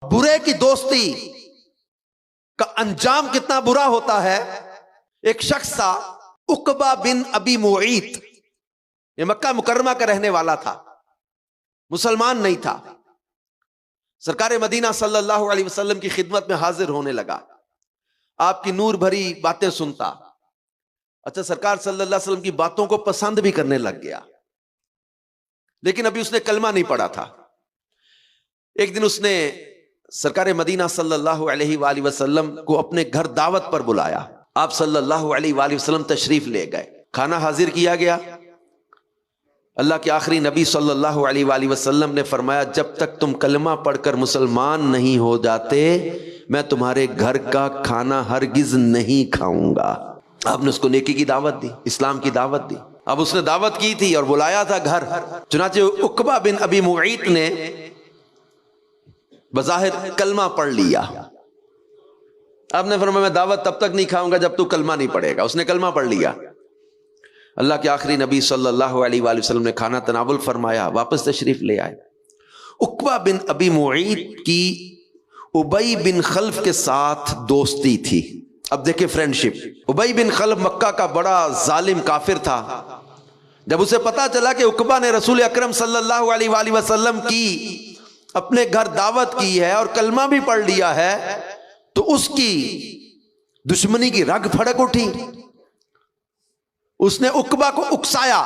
برے کی دوستی کا انجام کتنا برا ہوتا ہے. ایک شخص تھا عقبہ بن ابی معیط، یہ مکہ مکرمہ کا رہنے والا تھا، مسلمان نہیں تھا. سرکار مدینہ صلی اللہ علیہ وسلم کی خدمت میں حاضر ہونے لگا، آپ کی نور بھری باتیں سنتا. اچھا، سرکار صلی اللہ علیہ وسلم کی باتوں کو پسند بھی کرنے لگ گیا، لیکن ابھی اس نے کلمہ نہیں پڑھا تھا. ایک دن اس نے سرکار مدینہ صلی اللہ علیہ وآلہ وسلم کو اپنے گھر دعوت پر بلایا. آپ صلی اللہ علیہ وآلہ وسلم تشریف لے گئے، کھانا حاضر کیا گیا. اللہ کے آخری نبی صلی اللہ علیہ وآلہ وسلم نے فرمایا، جب تک تم کلمہ پڑھ کر مسلمان نہیں ہو جاتے میں تمہارے گھر کا کھانا ہرگز نہیں کھاؤں گا. آپ نے اس کو نیکی کی دعوت دی، اسلام کی دعوت دی. اب اس نے دعوت کی تھی اور بلایا تھا گھر. چنانچہ عقبہ بن ابی معیط نے بظاہر کلمہ پڑھ لیا. آپ نے فرمایا میں دعوت تب تک نہیں کھاؤں گا جب تو کلمہ نہیں پڑھے گا. اس نے کلمہ پڑھ لیا. اللہ کے آخری نبی صلی اللہ علیہ وآلہ وسلم نے کھانا تناول فرمایا، واپس تشریف لے آئے. عقبہ بن ابی معیط کی ابی بن خلف کے ساتھ دوستی تھی. اب دیکھیں فرینڈشپ. ابی بن خلف مکہ کا بڑا ظالم کافر تھا. جب اسے پتا چلا کہ عقبہ نے رسول اکرم صلی اللہ علیہ وآلہ وسلم کی اپنے گھر دعوت کی ہے اور کلمہ بھی پڑھ لیا ہے، تو اس کی دشمنی کی رگ پھڑک اٹھی. اس نے عقبہ کو اکسایا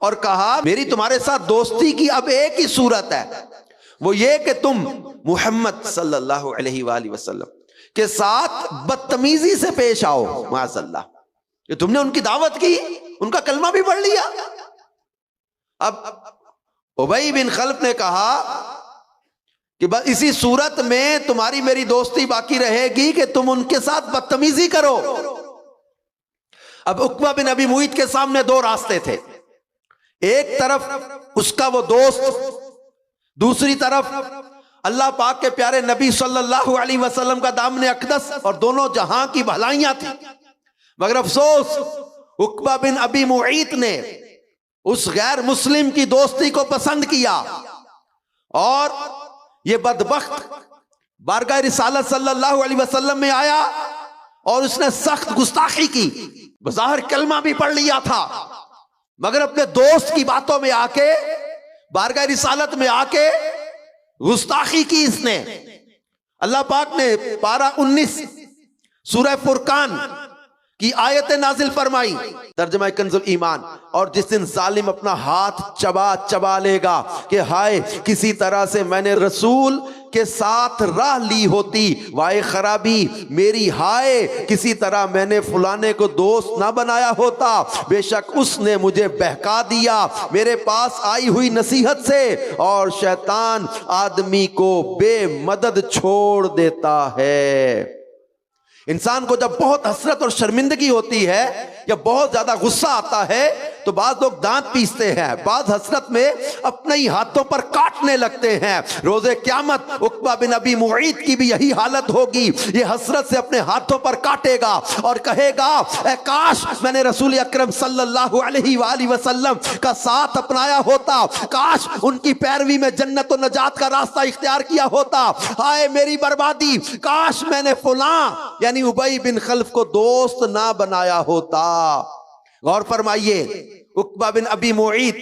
اور کہا میری تمہارے ساتھ دوستی کی اب ایک ہی صورت ہے، وہ یہ کہ تم محمد صلی اللہ علیہ وآلہ وسلم کے ساتھ بدتمیزی سے پیش آؤ. معاذ اللہ، کہ تم نے ان کی دعوت کی، ان کا کلمہ بھی پڑھ لیا. اب ابی بن خلف نے کہا کہ بس اسی صورت میں تمہاری میری دوستی باقی رہے گی کہ تم ان کے ساتھ بدتمیزی کرو. اب عقبہ بن ابی معیط کے سامنے دو راستے تھے. ایک طرف اس کا وہ دوست، دوسری طرف اللہ پاک کے پیارے نبی صلی اللہ علیہ وسلم کا دامن اقدس، اور دونوں جہاں کی بھلائیاں تھیں. مگر افسوس عقبہ بن ابی معیط نے اس غیر مسلم کی دوستی کو پسند کیا، اور یہ بدبخت بارگاہ رسالت صلی اللہ علیہ وسلم میں آیا اور اس نے سخت گستاخی کی. بظاہر کلمہ بھی پڑھ لیا تھا، مگر اپنے دوست کی باتوں میں آ کے، بارگاہ رسالت میں آ کے گستاخی کی اس نے. اللہ پاک نے پارہ 19 سورہ فرقان کی آیت نازل فرمائی، ترجمہ کنز الایمان، اور جس دن ظالم اپنا ہاتھ چبا چبا لے گا کہ ہائے کسی طرح سے میں نے رسول کے ساتھ راہ لی ہوتی، وائے خرابی میری، ہائے کسی طرح میں نے فلانے کو دوست نہ بنایا ہوتا، بے شک اس نے مجھے بہکا دیا میرے پاس آئی ہوئی نصیحت سے. اور شیطان آدمی کو بے مدد چھوڑ دیتا ہے. انسان کو جب بہت حسرت اور شرمندگی ہوتی ہے یا بہت زیادہ غصہ آتا ہے تو بعض لوگ دانت پیستے ہیں، بعض حسرت میں اپنے ہی ہاتھوں پر کاٹنے لگتے ہیں. روز قیامت عقبہ بن ابی معیط کی بھی یہی حالت ہوگی. یہ حسرت سے اپنے ہاتھوں پر کاٹے گا اور کہے گا اے کاش میں نے رسول اکرم صلی اللہ علیہ وآلہ وسلم کا ساتھ اپنایا ہوتا، کاش ان کی پیروی میں جنت و نجات کا راستہ اختیار کیا ہوتا، ہائے میری بربادی، کاش میں نے فلاں یعنی ابی بن خلف کو دوست نہ بنایا ہوتا. غور فرمائیے، عقبہ بن ابی معیط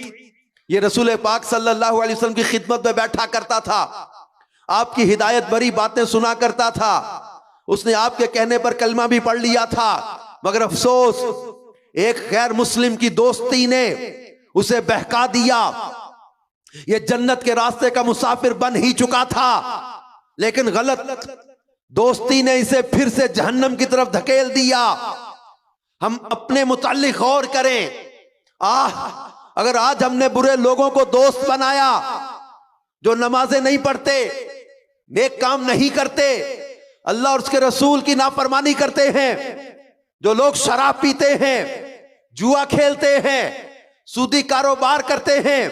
یہ رسول پاک صلی اللہ علیہ وسلم کی خدمت میں بیٹھا کرتا تھا، آپ کی ہدایت بری باتیں سنا کرتا تھا، اس نے آپ کے کہنے پر کلمہ بھی پڑھ لیا تھا. مگر افسوس ایک غیر مسلم کی دوستی نے اسے بہکا دیا. یہ جنت کے راستے کا مسافر بن ہی چکا تھا، لیکن غلط دوستی نے اسے پھر سے جہنم کی طرف دھکیل دیا. ہم اپنے متعلق غور کریں. اگر آج ہم نے برے لوگوں کو دوست بنایا، جو نمازیں نہیں پڑھتے، نیک کام نہیں کرتے، اللہ اور اس کے رسول کی نافرمانی کرتے ہیں، جو لوگ شراب پیتے ہیں، جوا کھیلتے ہیں، سودی کاروبار کرتے ہیں،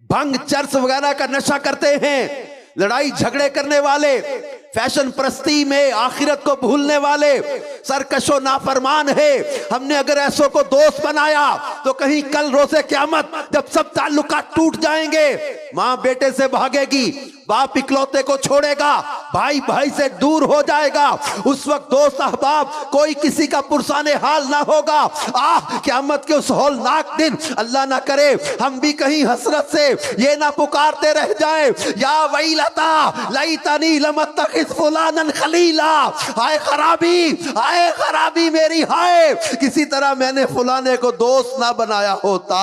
بھنگ چرس وغیرہ کا نشہ کرتے ہیں، لڑائی جھگڑے کرنے والے، فیشن پرستی میں آخرت کو بھولنے والے، سرکش و نافرمان ہے. ہم نے اگر ایسوں کو دوست بنایا تو کہیں کل روز قیامت جب سب تعلقات ٹوٹ جائیں گے، ماں بیٹے سے بھاگے گی، باپ اکلوتے کو چھوڑے گا، بھائی بھائی سے دور ہو جائے گا، اس وقت دوست احباب کوئی کسی کا پرسان حال نہ ہوگا۔ قیامت کے اس ہولناک دن اللہ نہ کرے ہم بھی کہیں حسرت سے یہ نہ پکارتے رہ جائیں یا ویلتا لیتنی لم اتخذ فلانا خلیلا، ہائے خرابی میری، ہائے کسی طرح میں نے فلانے کو دوست نہ بنایا ہوتا۔